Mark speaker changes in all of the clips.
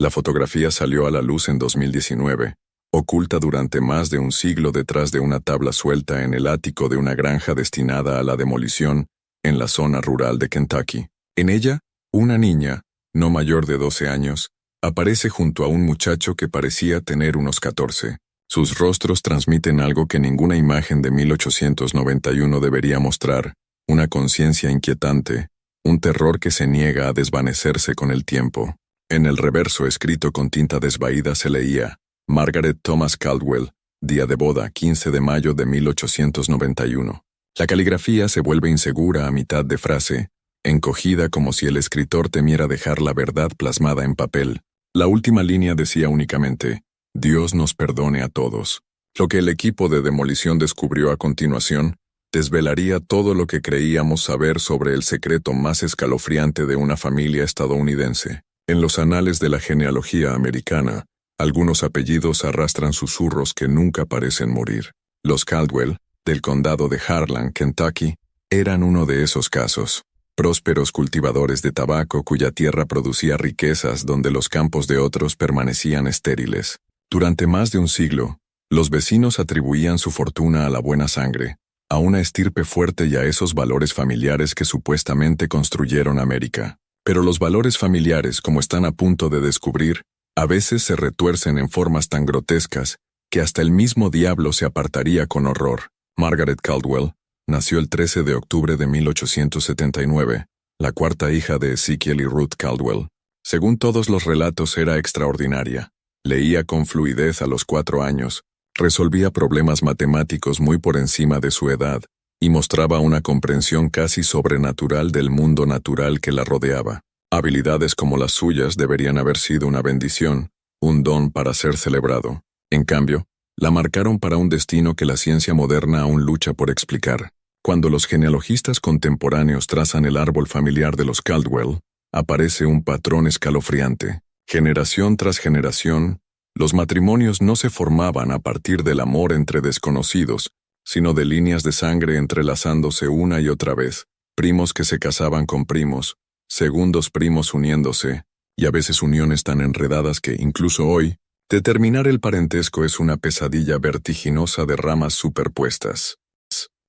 Speaker 1: La fotografía salió a la luz en 2019, oculta durante más de un siglo detrás de una tabla suelta en el ático de una granja destinada a la demolición en la zona rural de Kentucky. En ella, una niña, no mayor de 12 años, aparece junto a un muchacho que parecía tener unos 14. Sus rostros transmiten algo que ninguna imagen de 1891 debería mostrar, una conciencia inquietante, un terror que se niega a desvanecerse con el tiempo. En el reverso escrito con tinta desvaída se leía: Margaret Thomas Caldwell, día de boda, 15 de mayo de 1891. La caligrafía se vuelve insegura a mitad de frase, encogida como si el escritor temiera dejar la verdad plasmada en papel. La última línea decía únicamente: Dios nos perdone a todos. Lo que el equipo de demolición descubrió a continuación desvelaría todo lo que creíamos saber sobre el secreto más escalofriante de una familia estadounidense. En los anales de la genealogía americana, algunos apellidos arrastran susurros que nunca parecen morir. Los Caldwell, del condado de Harlan, Kentucky, eran uno de esos casos. Prósperos cultivadores de tabaco cuya tierra producía riquezas donde los campos de otros permanecían estériles. Durante más de un siglo, los vecinos atribuían su fortuna a la buena sangre, a una estirpe fuerte y a esos valores familiares que supuestamente construyeron América. Pero los valores familiares, como están a punto de descubrir, a veces se retuercen en formas tan grotescas que hasta el mismo diablo se apartaría con horror. Margaret Caldwell nació el 13 de octubre de 1879, la cuarta hija de Ezekiel y Ruth Caldwell. Según todos los relatos, era extraordinaria. Leía con fluidez a los 4 años, resolvía problemas matemáticos muy por encima de su edad, y mostraba una comprensión casi sobrenatural del mundo natural que la rodeaba. Habilidades como las suyas deberían haber sido una bendición, un don para ser celebrado. En cambio, la marcaron para un destino que la ciencia moderna aún lucha por explicar. Cuando los genealogistas contemporáneos trazan el árbol familiar de los Caldwell, aparece un patrón escalofriante. Generación tras generación, los matrimonios no se formaban a partir del amor entre desconocidos, sino de líneas de sangre entrelazándose una y otra vez, primos que se casaban con primos, segundos primos uniéndose, y a veces uniones tan enredadas que, incluso hoy, determinar el parentesco es una pesadilla vertiginosa de ramas superpuestas.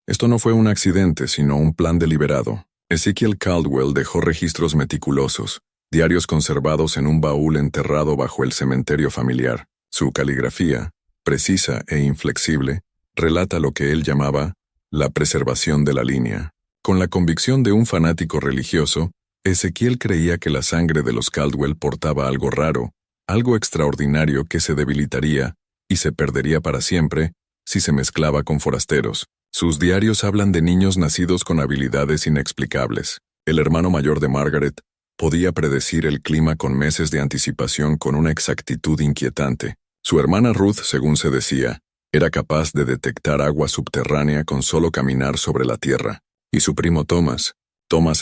Speaker 1: Esto no fue un accidente, sino un plan deliberado. Ezekiel Caldwell dejó registros meticulosos, diarios conservados en un baúl enterrado bajo el cementerio familiar. Su caligrafía, precisa e inflexible, relata lo que él llamaba la preservación de la línea. Con la convicción de un fanático religioso, Ezekiel creía que la sangre de los Caldwell portaba algo raro, algo extraordinario que se debilitaría y se perdería para siempre si se mezclaba con forasteros. Sus diarios hablan de niños nacidos con habilidades inexplicables. El hermano mayor de Margaret podía predecir el clima con meses de anticipación con una exactitud inquietante. Su hermana Ruth, según se decía, era capaz de detectar agua subterránea con solo caminar sobre la tierra. Y su primo Thomas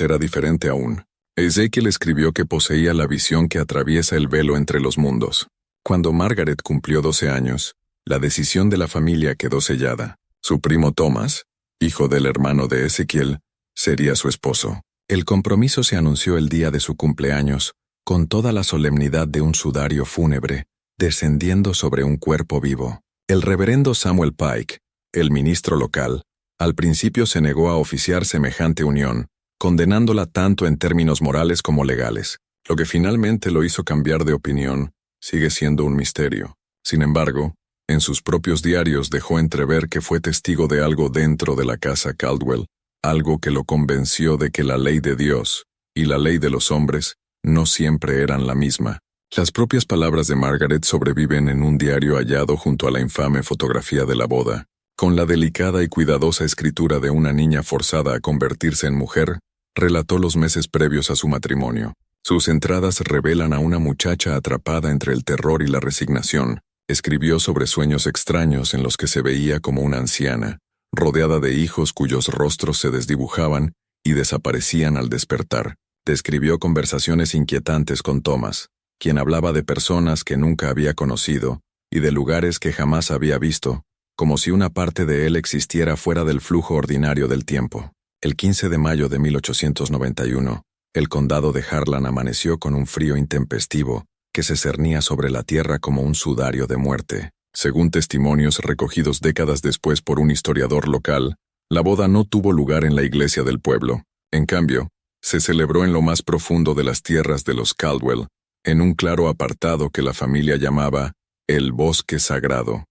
Speaker 1: era diferente aún. Ezekiel escribió que poseía la visión que atraviesa el velo entre los mundos. Cuando Margaret cumplió 12 años, la decisión de la familia quedó sellada. Su primo Thomas, hijo del hermano de Ezekiel, sería su esposo. El compromiso se anunció el día de su cumpleaños, con toda la solemnidad de un sudario fúnebre, descendiendo sobre un cuerpo vivo. El reverendo Samuel Pike, el ministro local, al principio se negó a oficiar semejante unión, condenándola tanto en términos morales como legales. Lo que finalmente lo hizo cambiar de opinión sigue siendo un misterio. Sin embargo, en sus propios diarios dejó entrever que fue testigo de algo dentro de la casa Caldwell, algo que lo convenció de que la ley de Dios y la ley de los hombres no siempre eran la misma. Las propias palabras de Margaret sobreviven en un diario hallado junto a la infame fotografía de la boda. Con la delicada y cuidadosa escritura de una niña forzada a convertirse en mujer, relató los meses previos a su matrimonio. Sus entradas revelan a una muchacha atrapada entre el terror y la resignación. Escribió sobre sueños extraños en los que se veía como una anciana, rodeada de hijos cuyos rostros se desdibujaban y desaparecían al despertar. Describió conversaciones inquietantes con Thomas, quien hablaba de personas que nunca había conocido y de lugares que jamás había visto, como si una parte de él existiera fuera del flujo ordinario del tiempo. El 15 de mayo de 1891, el condado de Harlan amaneció con un frío intempestivo que se cernía sobre la tierra como un sudario de muerte. Según testimonios recogidos décadas después por un historiador local, la boda no tuvo lugar en la iglesia del pueblo. En cambio, se celebró en lo más profundo de las tierras de los Caldwell, en un claro apartado que la familia llamaba el Bosque Sagrado.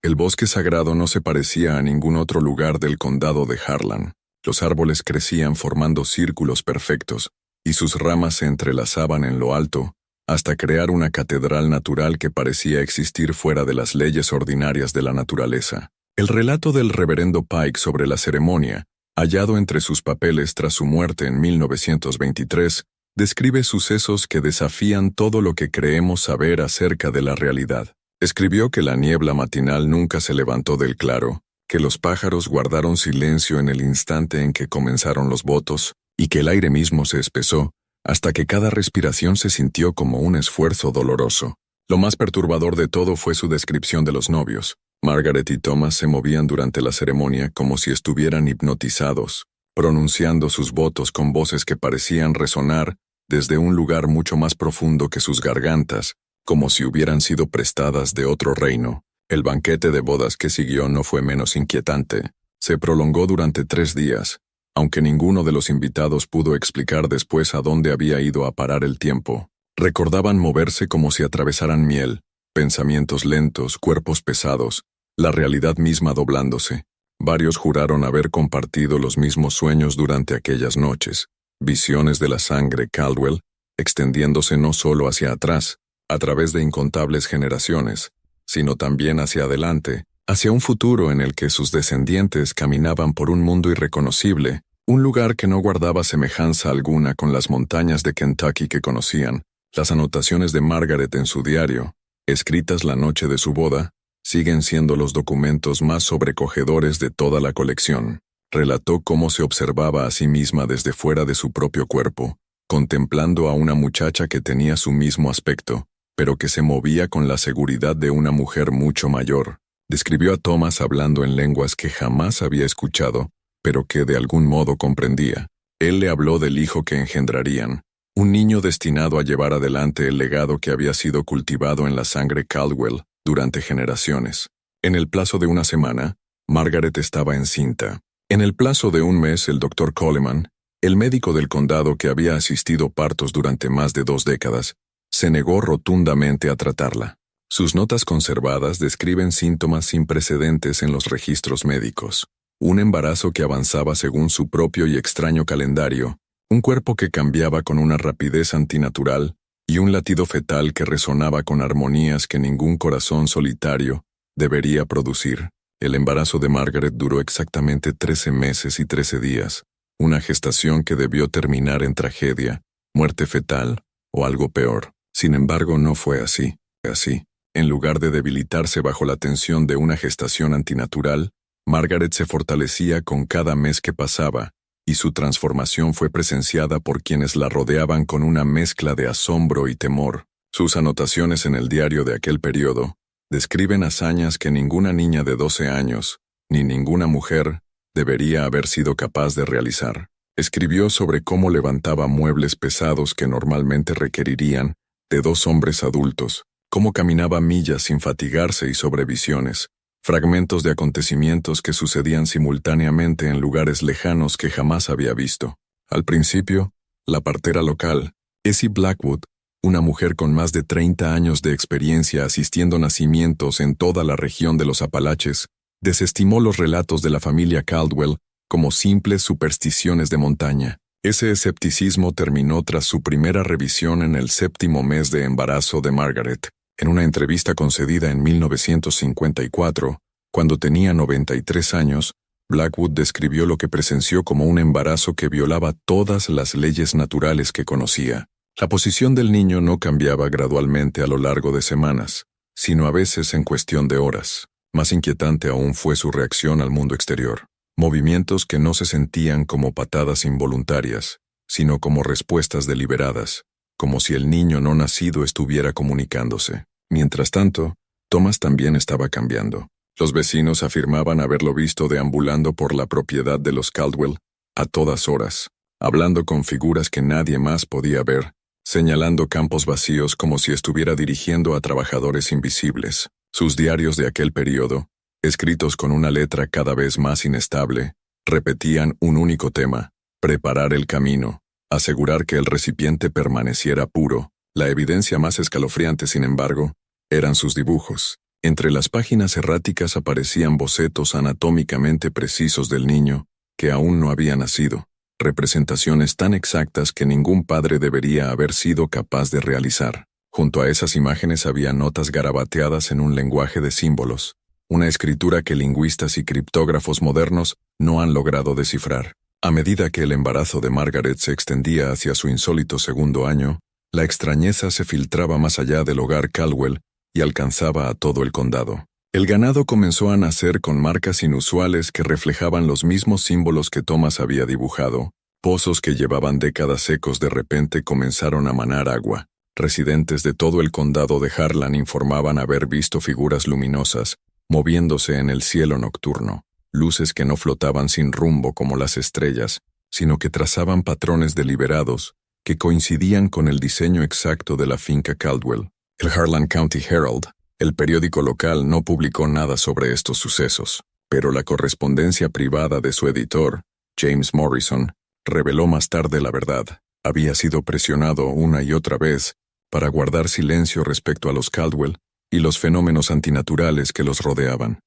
Speaker 1: El Bosque Sagrado no se parecía a ningún otro lugar del condado de Harlan. Los árboles crecían formando círculos perfectos, y sus ramas se entrelazaban en lo alto, hasta crear una catedral natural que parecía existir fuera de las leyes ordinarias de la naturaleza. El relato del reverendo Pike sobre la ceremonia, hallado entre sus papeles tras su muerte en 1923, describe sucesos que desafían todo lo que creemos saber acerca de la realidad. Escribió que la niebla matinal nunca se levantó del claro, que los pájaros guardaron silencio en el instante en que comenzaron los votos, y que el aire mismo se espesó, hasta que cada respiración se sintió como un esfuerzo doloroso. Lo más perturbador de todo fue su descripción de los novios. Margaret y Thomas se movían durante la ceremonia como si estuvieran hipnotizados, pronunciando sus votos con voces que parecían resonar desde un lugar mucho más profundo que sus gargantas, como si hubieran sido prestadas de otro reino. El banquete de bodas que siguió no fue menos inquietante. Se prolongó durante 3 días, aunque ninguno de los invitados pudo explicar después a dónde había ido a parar el tiempo. Recordaban moverse como si atravesaran miel, pensamientos lentos, cuerpos pesados, la realidad misma doblándose. Varios juraron haber compartido los mismos sueños durante aquellas noches, visiones de la sangre Caldwell, extendiéndose no solo hacia atrás, a través de incontables generaciones, sino también hacia adelante, hacia un futuro en el que sus descendientes caminaban por un mundo irreconocible, un lugar que no guardaba semejanza alguna con las montañas de Kentucky que conocían. Las anotaciones de Margaret en su diario, escritas la noche de su boda, siguen siendo los documentos más sobrecogedores de toda la colección. Relató cómo se observaba a sí misma desde fuera de su propio cuerpo, contemplando a una muchacha que tenía su mismo aspecto, pero que se movía con la seguridad de una mujer mucho mayor. Describió a Thomas hablando en lenguas que jamás había escuchado, pero que de algún modo comprendía. Él le habló del hijo que engendrarían, un niño destinado a llevar adelante el legado que había sido cultivado en la sangre Caldwell durante generaciones. En el plazo de una semana, Margaret estaba encinta. En el plazo de un mes, el Dr. Coleman, el médico del condado que había asistido partos durante más de 2 décadas, se negó rotundamente a tratarla. Sus notas conservadas describen síntomas sin precedentes en los registros médicos. Un embarazo que avanzaba según su propio y extraño calendario, un cuerpo que cambiaba con una rapidez antinatural y un latido fetal que resonaba con armonías que ningún corazón solitario debería producir. El embarazo de Margaret duró exactamente 13 meses y 13 días, una gestación que debió terminar en tragedia, muerte fetal o algo peor. Sin embargo, no fue así. En lugar de debilitarse bajo la tensión de una gestación antinatural, Margaret se fortalecía con cada mes que pasaba, y su transformación fue presenciada por quienes la rodeaban con una mezcla de asombro y temor. Sus anotaciones en el diario de aquel periodo describen hazañas que ninguna niña de 12 años, ni ninguna mujer, debería haber sido capaz de realizar. Escribió sobre cómo levantaba muebles pesados que normalmente requerirían de 2 hombres adultos, cómo caminaba millas sin fatigarse y sobre visiones, fragmentos de acontecimientos que sucedían simultáneamente en lugares lejanos que jamás había visto. Al principio, la partera local, Essie Blackwood, una mujer con más de 30 años de experiencia asistiendo nacimientos en toda la región de los Apalaches, desestimó los relatos de la familia Caldwell como simples supersticiones de montaña. Ese escepticismo terminó tras su primera revisión en el 7º mes de embarazo de Margaret. En una entrevista concedida en 1954, cuando tenía 93 años, Blackwood describió lo que presenció como un embarazo que violaba todas las leyes naturales que conocía. La posición del niño no cambiaba gradualmente a lo largo de semanas, sino a veces en cuestión de horas. Más inquietante aún fue su reacción al mundo exterior. Movimientos que no se sentían como patadas involuntarias, sino como respuestas deliberadas, como si el niño no nacido estuviera comunicándose. Mientras tanto, Thomas también estaba cambiando. Los vecinos afirmaban haberlo visto deambulando por la propiedad de los Caldwell a todas horas, hablando con figuras que nadie más podía ver, señalando campos vacíos como si estuviera dirigiendo a trabajadores invisibles. Sus diarios de aquel periodo, escritos con una letra cada vez más inestable, repetían un único tema: preparar el camino, asegurar que el recipiente permaneciera puro. La evidencia más escalofriante, sin embargo, eran sus dibujos. Entre las páginas erráticas aparecían bocetos anatómicamente precisos del niño, que aún no había nacido, representaciones tan exactas que ningún padre debería haber sido capaz de realizar. Junto a esas imágenes había notas garabateadas en un lenguaje de símbolos, una escritura que lingüistas y criptógrafos modernos no han logrado descifrar. A medida que el embarazo de Margaret se extendía hacia su insólito segundo año, la extrañeza se filtraba más allá del hogar Caldwell y alcanzaba a todo el condado. El ganado comenzó a nacer con marcas inusuales que reflejaban los mismos símbolos que Thomas había dibujado. Pozos que llevaban décadas secos de repente comenzaron a manar agua. Residentes de todo el condado de Harlan informaban haber visto figuras luminosas moviéndose en el cielo nocturno, luces que no flotaban sin rumbo como las estrellas, sino que trazaban patrones deliberados que coincidían con el diseño exacto de la finca Caldwell. El Harlan County Herald, el periódico local, no publicó nada sobre estos sucesos, pero la correspondencia privada de su editor, James Morrison, reveló más tarde la verdad. Había sido presionado una y otra vez para guardar silencio respecto a los Caldwell y los fenómenos antinaturales que los rodeaban.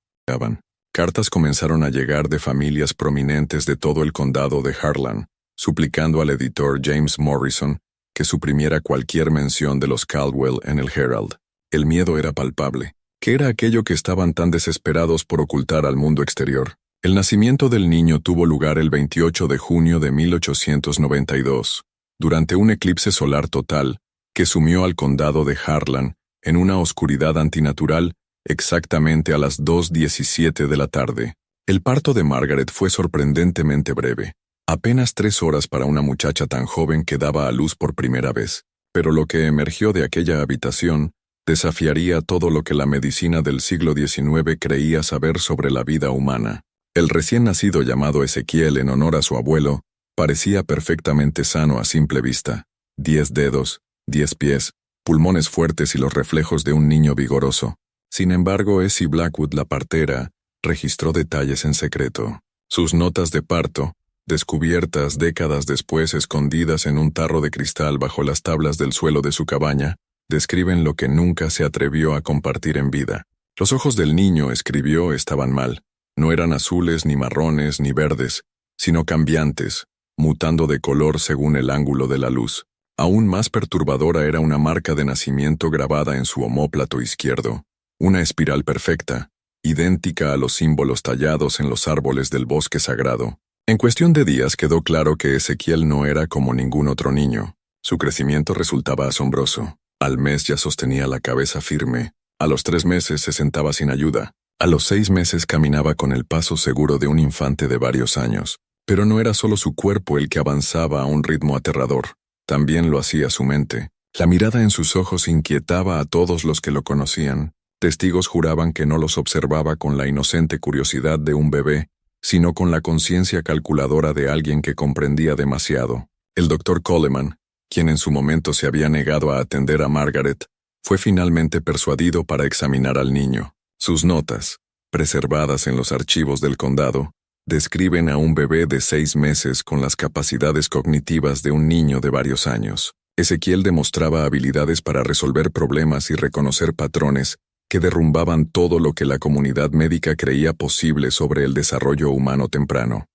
Speaker 1: Cartas comenzaron a llegar de familias prominentes de todo el condado de Harlan, suplicando al editor James Morrison que suprimiera cualquier mención de los Caldwell en el Herald. El miedo era palpable. ¿Qué era aquello que estaban tan desesperados por ocultar al mundo exterior? El nacimiento del niño tuvo lugar el 28 de junio de 1892, durante un eclipse solar total que sumió al condado de Harlan en una oscuridad antinatural exactamente a las 2:17 de la tarde. El parto de Margaret fue sorprendentemente breve. Apenas 3 horas para una muchacha tan joven que daba a luz por primera vez. Pero lo que emergió de aquella habitación desafiaría todo lo que la medicina del siglo XIX creía saber sobre la vida humana. El recién nacido, llamado Ezequiel en honor a su abuelo, parecía perfectamente sano a simple vista. 10 dedos, 10 pies, pulmones fuertes y los reflejos de un niño vigoroso. Sin embargo, Essie Blackwood, la partera, registró detalles en secreto. Sus notas de parto, descubiertas décadas después escondidas en un tarro de cristal bajo las tablas del suelo de su cabaña, describen lo que nunca se atrevió a compartir en vida. Los ojos del niño, escribió, estaban mal. No eran azules, ni marrones, ni verdes, sino cambiantes, mutando de color según el ángulo de la luz. Aún más perturbadora era una marca de nacimiento grabada en su omóplato izquierdo, una espiral perfecta, idéntica a los símbolos tallados en los árboles del bosque sagrado. En cuestión de días quedó claro que Ezequiel no era como ningún otro niño. Su crecimiento resultaba asombroso. Al mes ya sostenía la cabeza firme. A los 3 meses se sentaba sin ayuda. A los 6 meses caminaba con el paso seguro de un infante de varios años. Pero no era solo su cuerpo el que avanzaba a un ritmo aterrador. También lo hacía su mente. La mirada en sus ojos inquietaba a todos los que lo conocían. Testigos juraban que no los observaba con la inocente curiosidad de un bebé, sino con la conciencia calculadora de alguien que comprendía demasiado. El doctor Coleman, quien en su momento se había negado a atender a Margaret, fue finalmente persuadido para examinar al niño. Sus notas, preservadas en los archivos del condado, describen a un bebé de 6 meses con las capacidades cognitivas de un niño de varios años. Ezequiel demostraba habilidades para resolver problemas y reconocer patrones que derrumbaban todo lo que la comunidad médica creía posible sobre el desarrollo humano temprano.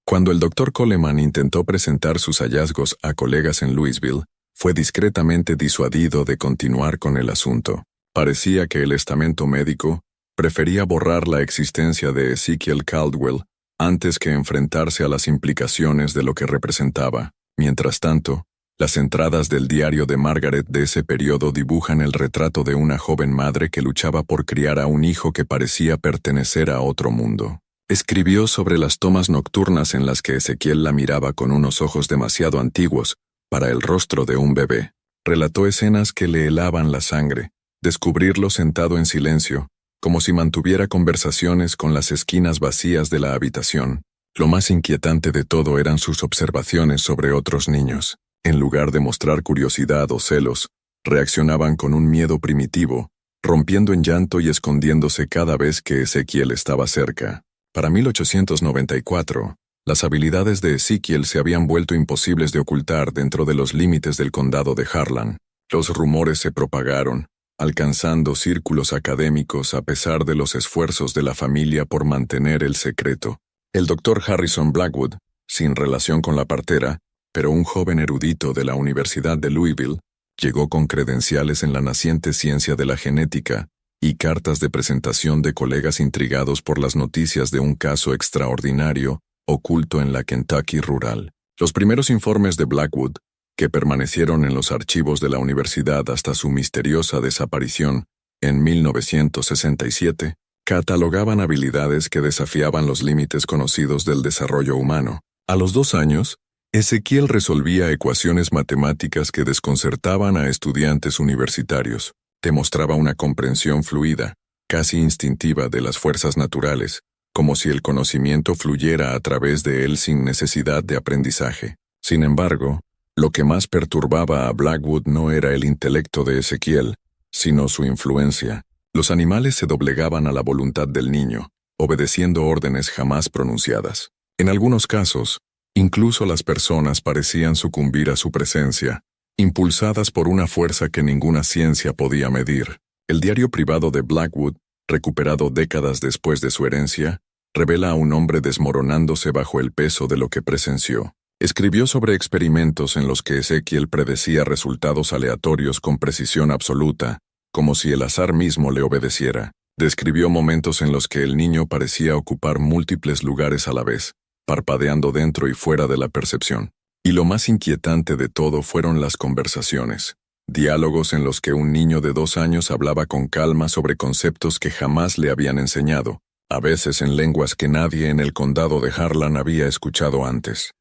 Speaker 1: Cuando el doctor Coleman intentó presentar sus hallazgos a colegas en Louisville, fue discretamente disuadido de continuar con el asunto. Parecía que el estamento médico prefería borrar la existencia de Ezekiel Caldwell antes que enfrentarse a las implicaciones de lo que representaba. Mientras tanto, las entradas del diario de Margaret de ese periodo dibujan el retrato de una joven madre que luchaba por criar a un hijo que parecía pertenecer a otro mundo. Escribió sobre las tomas nocturnas en las que Ezequiel la miraba con unos ojos demasiado antiguos para el rostro de un bebé. Relató escenas que le helaban la sangre, descubrirlo sentado en silencio, como si mantuviera conversaciones con las esquinas vacías de la habitación. Lo más inquietante de todo eran sus observaciones sobre otros niños. En lugar de mostrar curiosidad o celos, reaccionaban con un miedo primitivo, rompiendo en llanto y escondiéndose cada vez que Ezequiel estaba cerca. Para 1894, las habilidades de Ezequiel se habían vuelto imposibles de ocultar dentro de los límites del condado de Harlan. Los rumores se propagaron, alcanzando círculos académicos a pesar de los esfuerzos de la familia por mantener el secreto. El doctor Harrison Blackwood, sin relación con la partera, pero un joven erudito de la Universidad de Louisville, llegó con credenciales en la naciente ciencia de la genética y cartas de presentación de colegas intrigados por las noticias de un caso extraordinario oculto en la Kentucky rural. Los primeros informes de Blackwood, que permanecieron en los archivos de la universidad hasta su misteriosa desaparición en 1967, catalogaban habilidades que desafiaban los límites conocidos del desarrollo humano. A los 2 años, Ezequiel resolvía ecuaciones matemáticas que desconcertaban a estudiantes universitarios. Demostraba una comprensión fluida, casi instintiva de las fuerzas naturales, como si el conocimiento fluyera a través de él sin necesidad de aprendizaje. Sin embargo, lo que más perturbaba a Blackwood no era el intelecto de Ezequiel, sino su influencia. Los animales se doblegaban a la voluntad del niño, obedeciendo órdenes jamás pronunciadas. En algunos casos, incluso las personas parecían sucumbir a su presencia, impulsadas por una fuerza que ninguna ciencia podía medir. El diario privado de Blackwood, recuperado décadas después de su herencia, revela a un hombre desmoronándose bajo el peso de lo que presenció. Escribió sobre experimentos en los que Ezequiel predecía resultados aleatorios con precisión absoluta, como si el azar mismo le obedeciera. Describió momentos en los que el niño parecía ocupar múltiples lugares a la vez, parpadeando dentro y fuera de la percepción. Y lo más inquietante de todo fueron las conversaciones, diálogos en los que un niño de 2 años hablaba con calma sobre conceptos que jamás le habían enseñado, a veces en lenguas que nadie en el condado de Harlan había escuchado antes.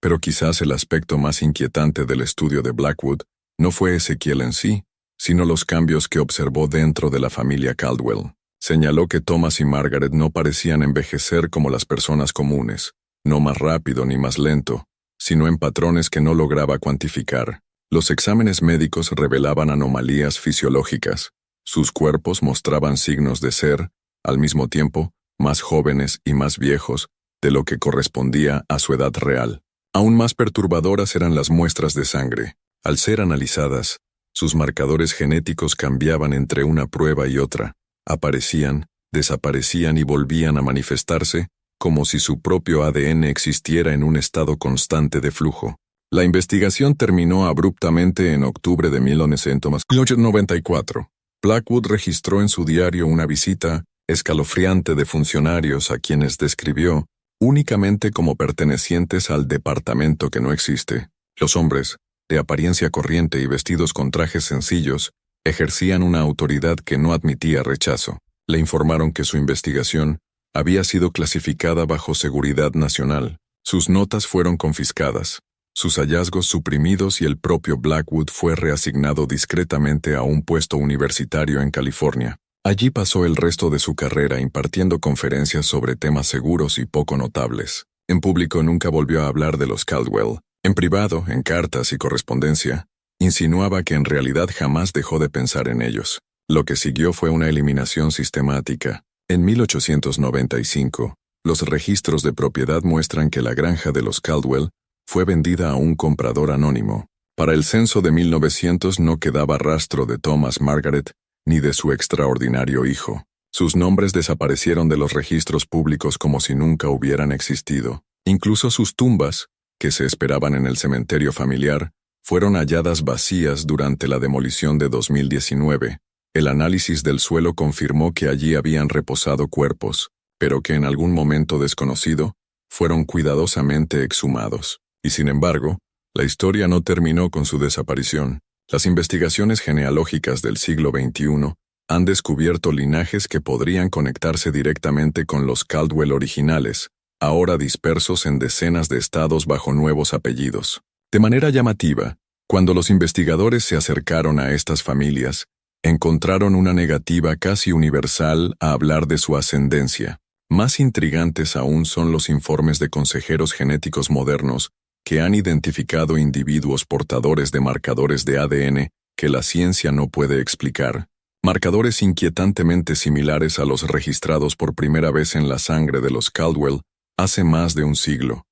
Speaker 1: Pero quizás el aspecto más inquietante del estudio de Blackwood no fue Ezequiel en sí, sino los cambios que observó dentro de la familia Caldwell. Señaló que Thomas y Margaret no parecían envejecer como las personas comunes, no más rápido ni más lento, sino en patrones que no lograba cuantificar. Los exámenes médicos revelaban anomalías fisiológicas. Sus cuerpos mostraban signos de ser, al mismo tiempo, más jóvenes y más viejos de lo que correspondía a su edad real. Aún más perturbadoras eran las muestras de sangre. Al ser analizadas, sus marcadores genéticos cambiaban entre una prueba y otra. Aparecían, desaparecían y volvían a manifestarse, como si su propio ADN existiera en un estado constante de flujo. La investigación terminó abruptamente en octubre de 1994. Blackwood registró en su diario una visita escalofriante de funcionarios a quienes describió únicamente como pertenecientes al departamento que no existe. Los hombres, de apariencia corriente y vestidos con trajes sencillos, ejercían una autoridad que no admitía rechazo. Le informaron que su investigación había sido clasificada bajo seguridad nacional. Sus notas fueron confiscadas, sus hallazgos suprimidos y el propio Blackwood fue reasignado discretamente a un puesto universitario en California. Allí pasó el resto de su carrera impartiendo conferencias sobre temas seguros y poco notables. En público nunca volvió a hablar de los Caldwell. En privado, en cartas y correspondencia, insinuaba que en realidad jamás dejó de pensar en ellos. Lo que siguió fue una eliminación sistemática. En 1895, los registros de propiedad muestran que la granja de los Caldwell fue vendida a un comprador anónimo. Para el censo de 1900 no quedaba rastro de Thomas Margaret ni de su extraordinario hijo. Sus nombres desaparecieron de los registros públicos como si nunca hubieran existido. Incluso sus tumbas, que se esperaban en el cementerio familiar, fueron halladas vacías durante la demolición de 2019. El análisis del suelo confirmó que allí habían reposado cuerpos, pero que en algún momento desconocido, fueron cuidadosamente exhumados. Y sin embargo, la historia no terminó con su desaparición. Las investigaciones genealógicas del siglo XXI han descubierto linajes que podrían conectarse directamente con los Caldwell originales, ahora dispersos en decenas de estados bajo nuevos apellidos. De manera llamativa, cuando los investigadores se acercaron a estas familias, encontraron una negativa casi universal a hablar de su ascendencia. Más intrigantes aún son los informes de consejeros genéticos modernos que han identificado individuos portadores de marcadores de ADN que la ciencia no puede explicar, marcadores inquietantemente similares a los registrados por primera vez en la sangre de los Caldwell hace más de un siglo.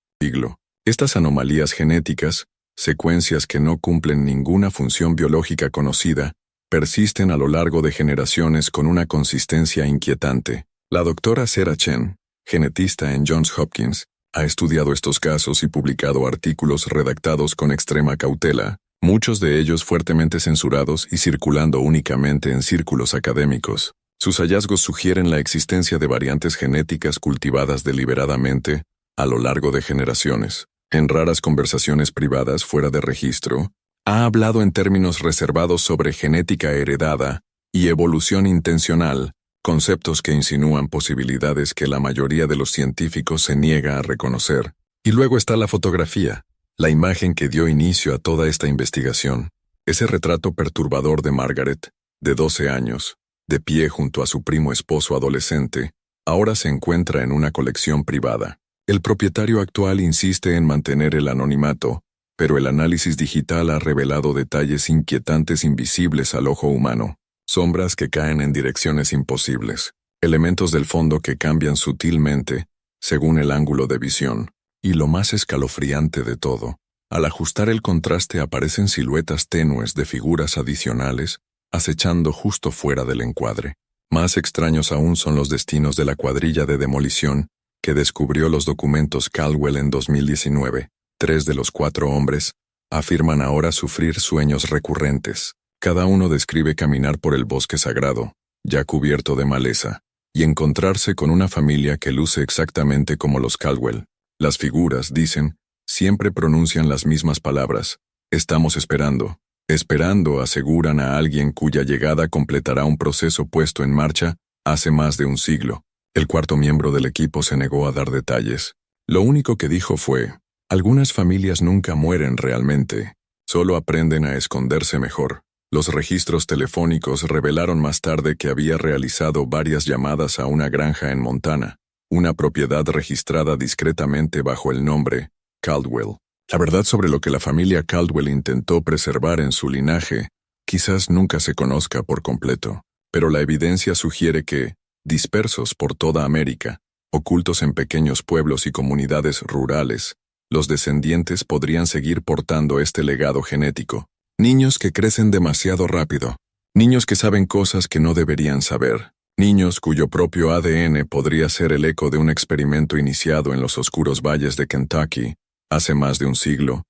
Speaker 1: Estas anomalías genéticas, secuencias que no cumplen ninguna función biológica conocida, persisten a lo largo de generaciones con una consistencia inquietante. La doctora Sarah Chen, genetista en Johns Hopkins, ha estudiado estos casos y publicado artículos redactados con extrema cautela, muchos de ellos fuertemente censurados y circulando únicamente en círculos académicos. Sus hallazgos sugieren la existencia de variantes genéticas cultivadas deliberadamente a lo largo de generaciones. En raras conversaciones privadas fuera de registro, ha hablado en términos reservados sobre genética heredada y evolución intencional, conceptos que insinúan posibilidades que la mayoría de los científicos se niega a reconocer. Y luego está la fotografía, la imagen que dio inicio a toda esta investigación. Ese retrato perturbador de Margaret, de 12 años, de pie junto a su primo esposo adolescente, ahora se encuentra en una colección privada. El propietario actual insiste en mantener el anonimato, pero el análisis digital ha revelado detalles inquietantes invisibles al ojo humano. Sombras que caen en direcciones imposibles, elementos del fondo que cambian sutilmente según el ángulo de visión, y lo más escalofriante de todo, al ajustar el contraste aparecen siluetas tenues de figuras adicionales acechando justo fuera del encuadre. Más extraños aún son los destinos de la cuadrilla de demolición que descubrió los documentos Caldwell en 2019. 3 de los 4 hombres afirman ahora sufrir sueños recurrentes. Cada uno describe caminar por el bosque sagrado, ya cubierto de maleza, y encontrarse con una familia que luce exactamente como los Caldwell. Las figuras, dicen, siempre pronuncian las mismas palabras. Estamos esperando. Esperando, aseguran a alguien cuya llegada completará un proceso puesto en marcha hace más de un siglo. El cuarto miembro del equipo se negó a dar detalles. Lo único que dijo fue, algunas familias nunca mueren realmente, solo aprenden a esconderse mejor. Los registros telefónicos revelaron más tarde que había realizado varias llamadas a una granja en Montana, una propiedad registrada discretamente bajo el nombre Caldwell. La verdad sobre lo que la familia Caldwell intentó preservar en su linaje quizás nunca se conozca por completo, pero la evidencia sugiere que, dispersos por toda América, ocultos en pequeños pueblos y comunidades rurales, los descendientes podrían seguir portando este legado genético. Niños que crecen demasiado rápido. Niños que saben cosas que no deberían saber. Niños cuyo propio ADN podría ser el eco de un experimento iniciado en los oscuros valles de Kentucky hace más de un siglo.